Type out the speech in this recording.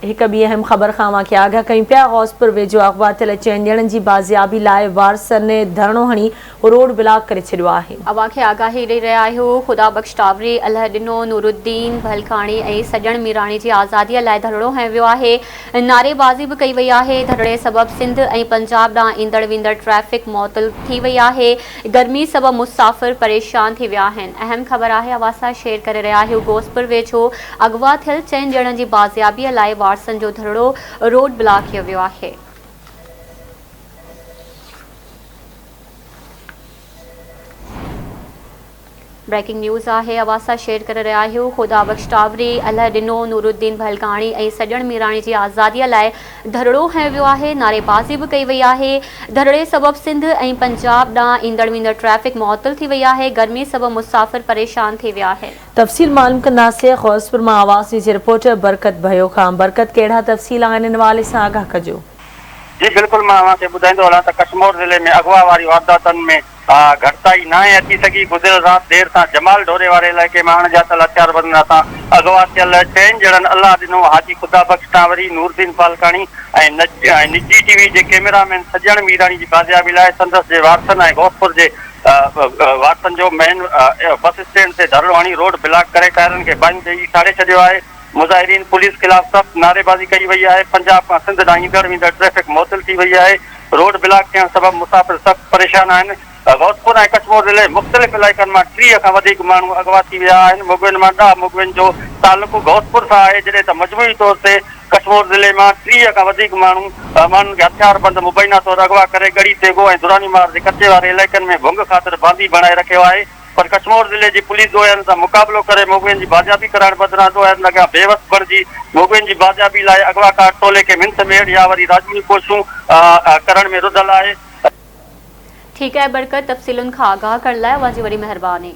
एक भी अहम खबर खां के आगाह कई पिया। गौसपुर वेझो अगवा थियल चइनि ॼणनि जी बाज़ियाबी लाइ वारसनि धरणो हणी रोड ब्लॉक करे छॾियो आहे। अव्हां खे आगाही ॾेई रहिया आहियो। ख़ुदा बख़्श टावरी, अल्लाह ॾिनो, नूरुद्दीन भलकाणी ऐं सॼण मीराणी जी आज़ादीअ लाइ धरणो हंयो वियो आहे। नारेबाज़ी बि कई वई आहे। धरणे सबबि सिंध ऐं पंजाब ॾांहुं ईंदड़ वेंदड़ ट्रैफ़िक मुअतल थी वई आहे। गर्मी सबबि मुसाफ़िर परेशान थी विया आहिनि। अहम ख़बर आहे अव्हां सां शेयर करे रहिया आहियूं। गोसपुर वेझो अगवा थियल चइनि ॼणनि जी बाज़ियाबीअ लाइ वारसनि जो धरणो रोड ब्लॉक कयो वियो आहे। ब्रेकिंग न्यूज़ आहे अव्हां सां शेयर करे रहिया आहियूं। ख़ुदा बख़्श टावरी, अल्लाह ॾिनो, नूरुद्दीन भलकाणी ऐं सॼण मीराणी जी आज़ादीअ लाइ धरणो हंयो वियो आहे। नारेबाज़ी बि कई वई आहे। धरणे सबबि सिंध ऐं पंजाब ॾांहुं ईंदड़ वेंदड़ ट्रैफ़िक मुअतल थी वई आहे। गर्मी सबबि मुसाफ़िर परेशान थी विया आहिनि। तफ़सील मालूम कंदासीं। गौसपुर मां आवाज़ न्यूज़ रिपोर्टर बरकत भयो खां। बरकत, कहिड़ा तफ़सील आहिनि, इन हवाले सां आगाह कजो। जी बिल्कुल, मैं अव्हांखे ॿुधाईंदो हलां त कश्मीर ज़िले में अगवा वारी वारदातुनि में घटिताई न आहे अची सघी। गुज़िरियल राति देर सां जमाल ढोरे वारे इलाइक़े में अणॼातल हथियारबंद सां अगवा थियल चइनि ॼणनि अल्लाह ॾिनो, हाजी ख़ुदा बख़्श टावरी, नूरुद्दीन फालकाणी ऐं निजी टीवी जे कैमरामैन सॼण मीराणी जी बाज़ियाबी लाइ संदसि जे वारसनि ऐं गौसपुर जे वारसनि जो मेन बस स्टैंड ते धरणो हणी रोड ब्लॉक करे टायरनि खे बाहियूं ॾेई साड़े छॾियो आहे। मुज़ाहिरीन पुलिस खिलाफ़ सख़्त नारेबाज़ी कई वई आहे। पंजाब खां सिंध ॾांहुं ईंदड़ वेंदड़ ट्रैफ़िक मुअतल थी वई आहे। रोड ब्लॉक थियण सबबि मुसाफ़िर सख़्त परेशान आहिनि। गौसपुर ऐं कश्मीर ज़िले मुख़्तलिफ़ इलाइक़नि मां 30 खां वधीक माण्हू अगवा थी विया आहिनि। मुगवियुनि मां 10 मुगवियुनि जो तालुक़ु गौसपुर सां आहे, जॾहिं त मजमूई तौर ते कश्मीर ज़िले मां 30 खां वधीक माण्हुनि खे हथियारबंद मुबैना तौरु अगवा करे गढ़ी तेगो ऐं दुरानी मार जे कचे वारे इलाइक़नि में भुंग ख़ातिर बांदी बणाए रखियो आहे। पर कश्मीर ज़िले जी पुलिस ॻोयनि सां मुक़ाबिलो करे मुगवियुनि जी बाज़ियाबी कराइण बदिरां ॻोयनि लॻा बेवस बणिजी मुगवियुनि जी बाज़ियाबी लाइ अगवाकार टोले खे मिंथ मेड़ या वरी राजवी कोशिशूं करण में रुधल आहे। ठीक है बरकत, तफ़सीलुनि खां आगाह करण लाइ अव्हां जी वॾी महिरबानी।